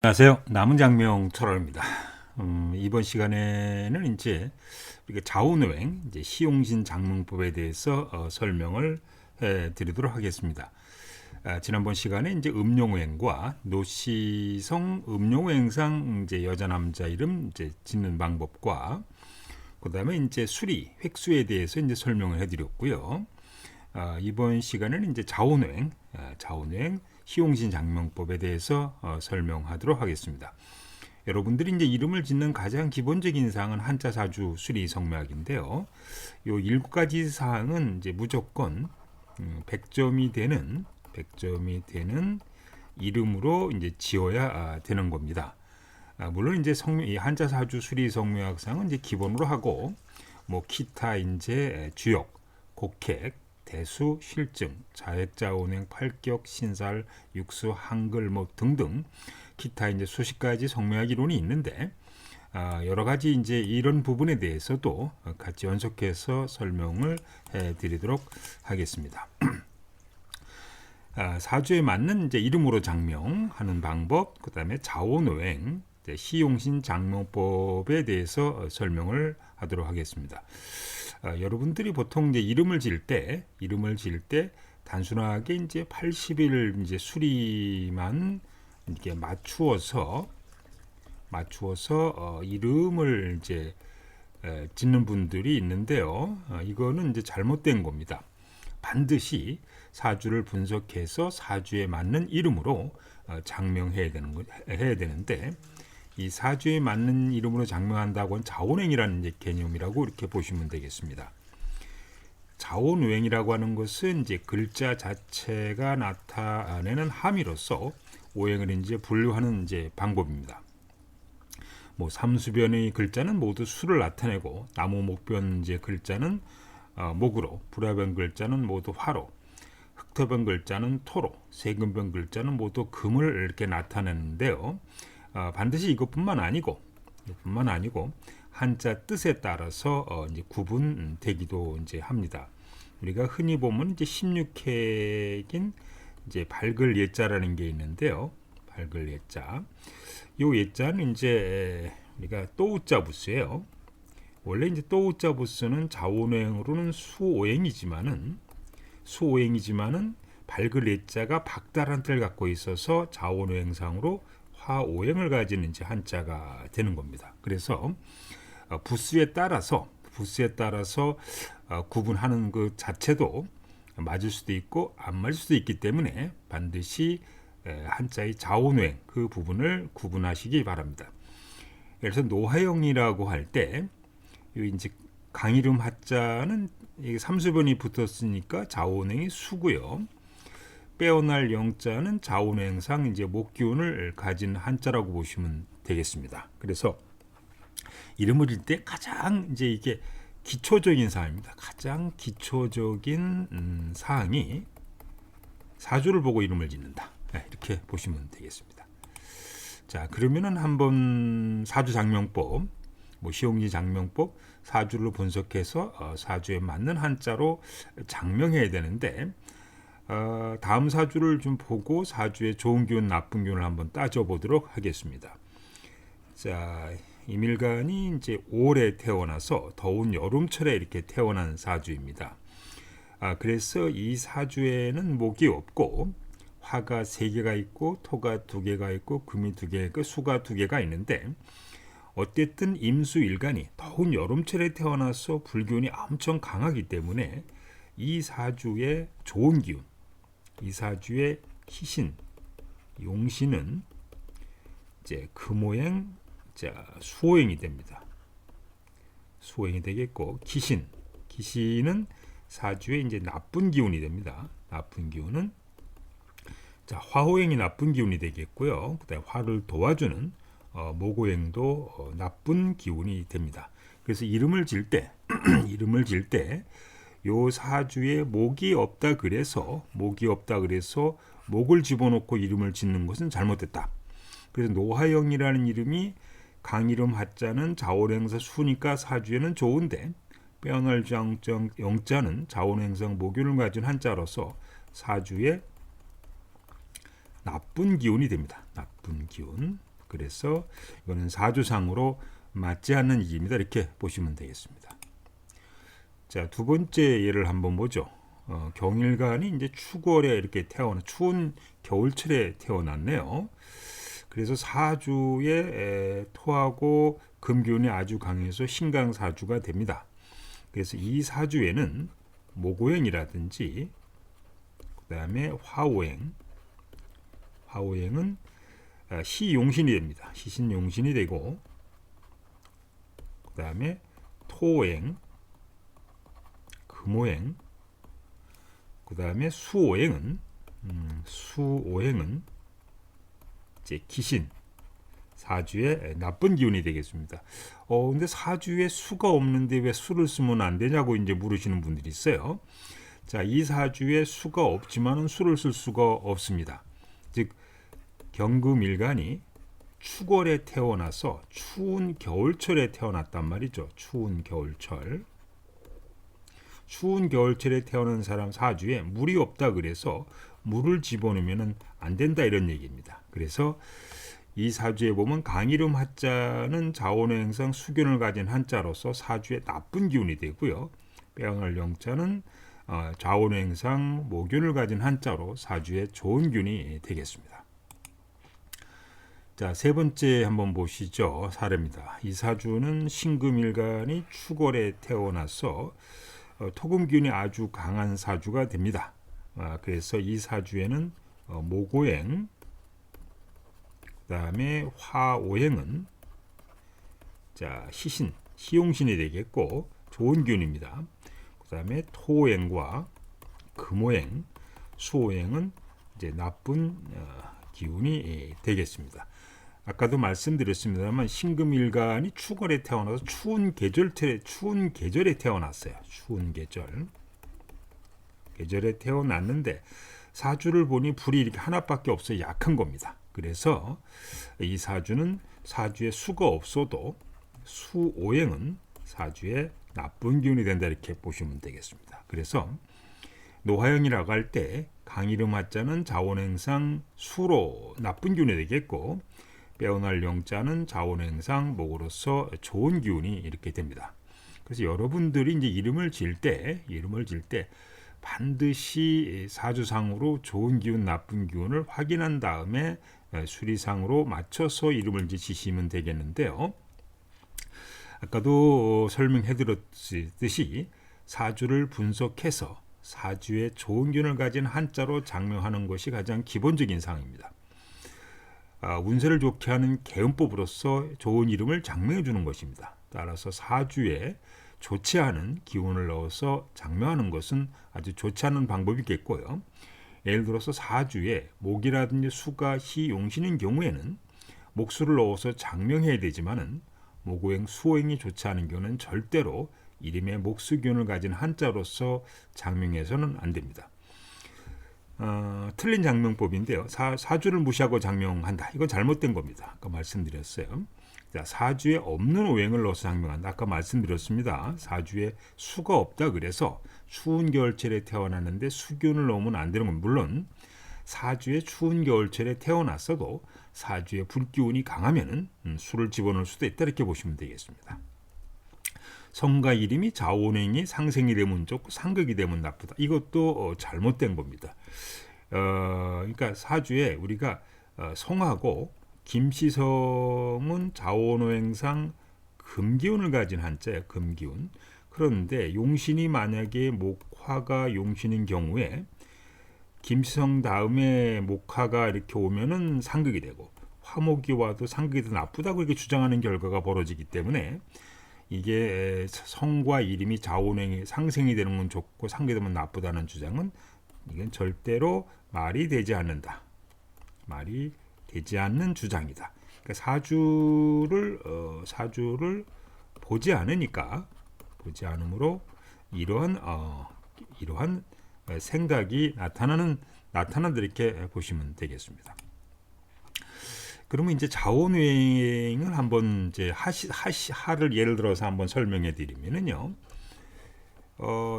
안녕하세요. 남은 장명 철학입니다. 이번 시간에는 이제 우리가 좌우노행, 이제 시용신 장명법에 대해서 설명을 해드리도록 하겠습니다. 지난번 시간에 이제 음용오행과 노시성 음용오행상 이제 여자 남자 이름 이제 짓는 방법과 그다음에 이제 수리 획수에 대해서 이제 설명을 해드렸고요. 이번 시간에는 이제 좌우노행, 시용신 장명법에 대해서 설명하도록 하겠습니다. 여러분들이 이제 이름을 짓는 가장 기본적인 사항은 한자 사주 수리 성명인데요. 요 7가지 사항은 이제 무조건 100점이 되는 이름으로 이제 지어야 되는 겁니다. 물론 이제 이 한자 사주 수리 성명학상은 이제 기본으로 하고 뭐 기타 이제 주역, 곡획, 대수, 실증, 자액자, 운행, 팔격, 신살, 육수, 한글 뭐 등등 기타 이제 수십 가지 성명학 이론이 있는데 여러 가지 이제 이런 부분에 대해서도 같이 연속해서 설명을 해드리도록 하겠습니다. 사주에 맞는 이제 이름으로 장명하는 방법, 그다음에 좌우노행, 시용신 장명법에 대해서 설명을 하도록 하겠습니다. 여러분들이 보통 이제 이름을 지을 때 단순하게 이제 80일 이제 수리만 이렇게 맞추어서 이름을 이제 짓는 분들이 있는데요. 이거는 이제 잘못된 겁니다. 반드시 사주를 분석해서 사주에 맞는 이름으로 장명해야 되는데 이 사주에 맞는 이름으로 장명한다고 하는 좌우노행이라는 이제 개념이라고 이렇게 보시면 되겠습니다. 좌우노행이라고 하는 것은 이제 글자 자체가 나타내는 함의로서 오행을 이제 분류하는 이제 방법입니다. 뭐 삼수변의 글자는 모두 수를 나타내고 나무 목변 이제 글자는 목으로, 불화변 글자는 모두 화로, 흑토변 글자는 토로, 세금변 글자는 모두 금을 이렇게 나타내는데요. 반드시 이것뿐만 아니고 한자 뜻에 따라서 이제 구분되기도 이제 합니다. 우리가 흔히 보면 이제 16핵인 이제 밝을 예자라는 게 있는데요. 밝을 예자. 요 예자는 이제 우리가 또우자 부수예요. 원래 이제 또우자 부수는 좌우노행으로는 수오행이지만은 밝을 예자가 박달한 뜻을 갖고 있어서 좌우노행상으로 화오행을 가진 이제 한자가 되는 겁니다. 그래서 부수에 따라서 구분하는 그 자체도 맞을 수도 있고 안 맞을 수도 있기 때문에 반드시 한자의 좌우노행 그 부분을 구분하시기 바랍니다. 그래서 노하영이라고 할 때 이제 강이름 하자는 삼수변이 붙었으니까 좌우노행이 수고요. 빼어날 영자는 좌우노행상 이제 목기운을 가진 한자라고 보시면 되겠습니다. 그래서 이름을 질 때 가장 이제 이게 기초적인 사항입니다. 가장 기초적인 사항이 사주를 보고 이름을 짓는다. 이렇게 보시면 되겠습니다. 자, 그러면은 한번 사주 장명법, 뭐 시용지 장명법, 사주를 분석해서 사주에 맞는 한자로 장명해야 되는데 다음 사주를 좀 보고 사주의 좋은 기운, 나쁜 기운을 한번 따져보도록 하겠습니다. 자, 이밀간이 이제 5월에 태어나서 더운 여름철에 이렇게 태어난 사주입니다. 그래서 이 사주에는 목이 없고 화가 3개가 있고 토가 2개가 있고 금이 2개 있고 수가 2개가 있는데 어쨌든 임수일간이 더운 여름철에 태어나서 불기운이 엄청 강하기 때문에 이 사주의 좋은 기운, 이 사주의 희신, 용신은 이제 금오행, 수오행이 됩니다. 수오행이 되겠고 기신은 사주의 이제 나쁜 기운이 됩니다. 나쁜 기운은 화오행이 나쁜 기운이 되겠고요. 그다음에 화를 도와주는 목오행도 나쁜 기운이 됩니다. 그래서 이름을 질 때 요 사주에 목이 없다 그래서 목을 집어넣고 이름을 짓는 것은 잘못됐다. 그래서 노하영이라는 이름이 강이름 하자는 좌우노행사 수니까 사주에는 좋은데 빼어날 영자는 좌우노행상 목균을 가진 한자로서 사주에 나쁜 기운이 됩니다. 나쁜 기운. 그래서 이거는 사주상으로 맞지 않는 이입니다. 이렇게 보시면 되겠습니다. 자, 두 번째 예를 한번 보죠. 경일간이 이제 추월에 이렇게 추운 겨울철에 태어났네요. 그래서 사주에 토하고 금기운이 아주 강해서 신강사주가 됩니다. 그래서 이 사주에는 목오행이라든지 그 다음에 화오행은 시용신이 됩니다. 시신용신이 되고 그 다음에 토오행, 금오행, 그 다음에 수오행은 이제 기신 사주의 나쁜 기운이 되겠습니다. 근데 사주에 수가 없는데 왜 수를 쓰면 안 되냐고 이제 물으시는 분들이 있어요. 자, 이 사주에 수가 없지만은 수를 쓸 수가 없습니다. 즉 경금일간이 축월에 태어나서 추운 겨울철에 태어났단 말이죠. 추운 겨울철에 태어난 사람 사주에 물이 없다 그래서 물을 집어넣으면 안 된다 이런 얘기입니다. 그래서 이 사주에 보면 강이름 하자는 자원행상 수견을 가진 한자로서 사주에 나쁜 기운이 되고요. 빼어날 영자는 자원행상 모견을 가진 한자로 사주에 좋은 기운이 되겠습니다. 자, 세 번째 한번 보시죠. 사례입니다. 이 사주는 신금일간이 축월에 태어나서 토금 기운이 아주 강한 사주가 됩니다. 그래서 이 사주에는 목오행, 그 다음에 화오행은 자 시용신이 되겠고 좋은 기운입니다. 그 다음에 토오행과 금오행, 수오행은 이제 나쁜 기운이 되겠습니다. 아까도 말씀드렸습니다만 신금일간이 축월에 태어나서 추운 계절에 태어났어요. 추운 계절에 태어났는데 사주를 보니 불이 이렇게 하나밖에 없어 약한 겁니다. 그래서 이 사주는 사주에 수가 없어도 수오행은 사주에 나쁜 기운이 된다 이렇게 보시면 되겠습니다. 그래서 노화형이라고 할 때 강이름 하자는 자원행상 수로 나쁜 기운이 되겠고 빼어날 영자는 자원행상 목으로서 좋은 기운이 이렇게 됩니다. 그래서 여러분들이 이제 이름을 지을 때 반드시 사주상으로 좋은 기운, 나쁜 기운을 확인한 다음에 수리상으로 맞춰서 이름을 지시면 되겠는데요. 아까도 설명해드렸듯이 사주를 분석해서 사주에 좋은 기운을 가진 한자로 장명하는 것이 가장 기본적인 사항입니다. 운세를 좋게 하는 개운법으로서 좋은 이름을 장명해 주는 것입니다. 따라서 사주에 좋지 않은 기운을 넣어서 장명하는 것은 아주 좋지 않은 방법이겠고요. 예를 들어서 사주에 목이라든지 수가 시용신인 경우에는 목수를 넣어서 장명해야 되지만은 목오행, 수오행이 좋지 않은 경우는 절대로 이름에 목수기운을 가진 한자로서 장명해서는 안 됩니다. 틀린 장명법인데요. 사주를 무시하고 장명한다. 이건 잘못된 겁니다. 아까 말씀드렸어요. 자, 사주에 없는 오행을 넣어서 장명한다. 아까 말씀드렸습니다. 사주에 수가 없다 그래서 추운 겨울철에 태어났는데 수기운을 넣으면 안 되는 건 물론 사주에 추운 겨울철에 태어났어도 사주에 불기운이 강하면은 수를 집어넣을 수도 있다 이렇게 보시면 되겠습니다. 성과 이름이 자원행이 상생이 되면 좋고 상극이 되면 나쁘다. 이것도 잘못된 겁니다. 그러니까 사주에 우리가 성하고 김시성은 자원오행상 금기운을 가진 한자예요. 금기운. 그런데 용신이 만약에 목화가 용신인 경우에 김시성 다음에 목화가 이렇게 오면은 상극이 되고 화목이 와도 상극이 더 나쁘다고 이렇게 주장하는 결과가 벌어지기 때문에 이게 성과 이름이 자원행이 상생이 되는 건 좋고 상극이 되면 나쁘다는 주장은 이건 절대로 말이 되지 않는다. 말이 되지 않는 주장이다. 그러니까 사주를 보지 않으므로 이러한 생각이 나타난다 이렇게 보시면 되겠습니다. 그러면 이제 자원행을 한번 이제 하를 예를 들어서 한번 설명해 드리면은요.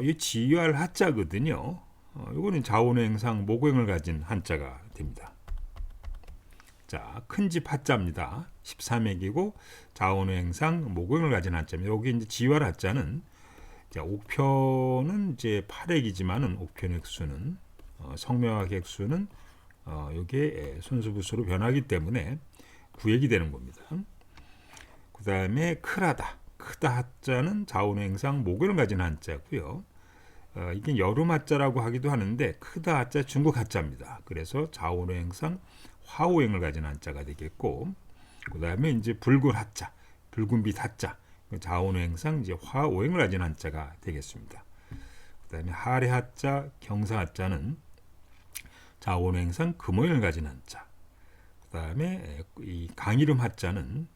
이 지유할 하자거든요. 이거는 자원행상 목오행을 가진 한자가 됩니다. 한자, 큰집 한자입니다. 13액이고 자원행상 모고형을 가진 한자입니다. 여기 이제 지활 한자는 옥편은 이제 8액이지만은 옥편 획수는 성명학 획수는 여기에 순수부수로 변하기 때문에 9액이 되는 겁니다. 그 다음에 크라다, 크다 한자는 자원행상 모고형을 가진 한자고요. 이게 여름 한자라고 하기도 하는데 크다 한자 중국 한자입니다. 그래서 자원행상 화오행을 가진 한자가 되겠고, 그 다음에 이제 붉은 한자, 붉은빛 한자, 자원행상 이제 화오행을 가진 한자가 되겠습니다. 그 다음에 하래 한자, 경사 한자는 자원행상 금오행을 가진 한자. 그 다음에 이 강이름 한자는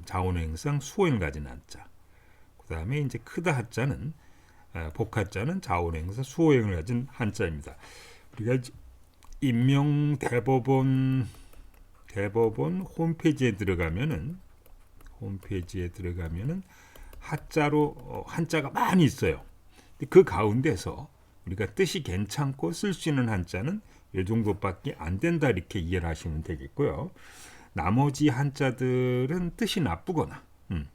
자원행상 수오행을 가진 한자. 그 다음에 이제 크다 한자는 복한자는 자원행상 수오행을 가진 한자입니다. 우리가 임명 대법원 홈페이지에 들어가면은 한자로 한자가 많이 있어요. 그 가운데서 우리가 뜻이 괜찮고 쓸 수 있는 한자는 이 정도밖에 안 된다 이렇게 이해를 하시면 되겠고요. 나머지 한자들은 뜻이 나쁘거나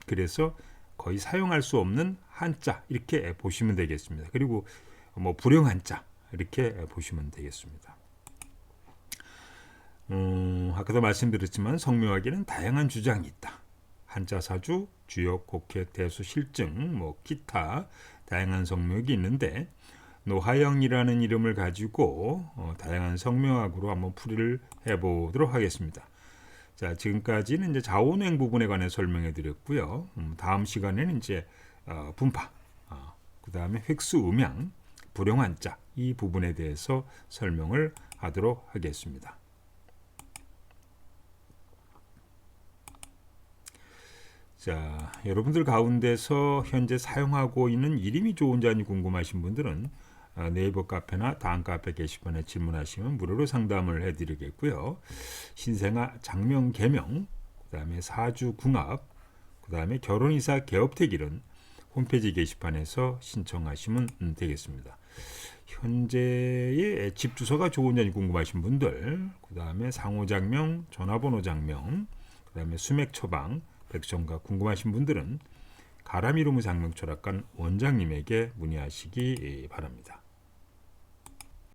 그래서 거의 사용할 수 없는 한자 이렇게 보시면 되겠습니다. 그리고 뭐 불용 한자 이렇게 보시면 되겠습니다. 아까도 말씀드렸지만 성묘학에는 다양한 주장이 있다. 한자 사주, 주역, 곡획, 대수, 실증, 뭐 기타 다양한 성묘학이 있는데 노하영이라는 이름을 가지고 다양한 성묘학으로 한번 풀이를 해보도록 하겠습니다. 자, 지금까지는 이제 자원행 부분에 관해 설명해 드렸고요. 다음 시간에는 이제 분파, 그 다음에 획수, 음양, 불용 한자 이 부분에 대해서 설명을 하도록 하겠습니다. 자, 여러분들 가운데서 현재 사용하고 있는 이름이 좋은 자니 궁금하신 분들은 네이버 카페나 다음 카페 게시판에 질문하시면 무료로 상담을 해드리겠고요. 신생아 장명 개명, 그 다음에 사주 궁합, 그 다음에 결혼이사 개업택 이런 홈페이지 게시판에서 신청하시면 되겠습니다. 현재의 집 주소가 좋은 자니 궁금하신 분들, 그 다음에 상호장명, 전화번호 장명, 그 다음에 수맥 처방, 백성가 궁금하신 분들은 가람이루무 장명철학관 원장님에게 문의하시기 바랍니다.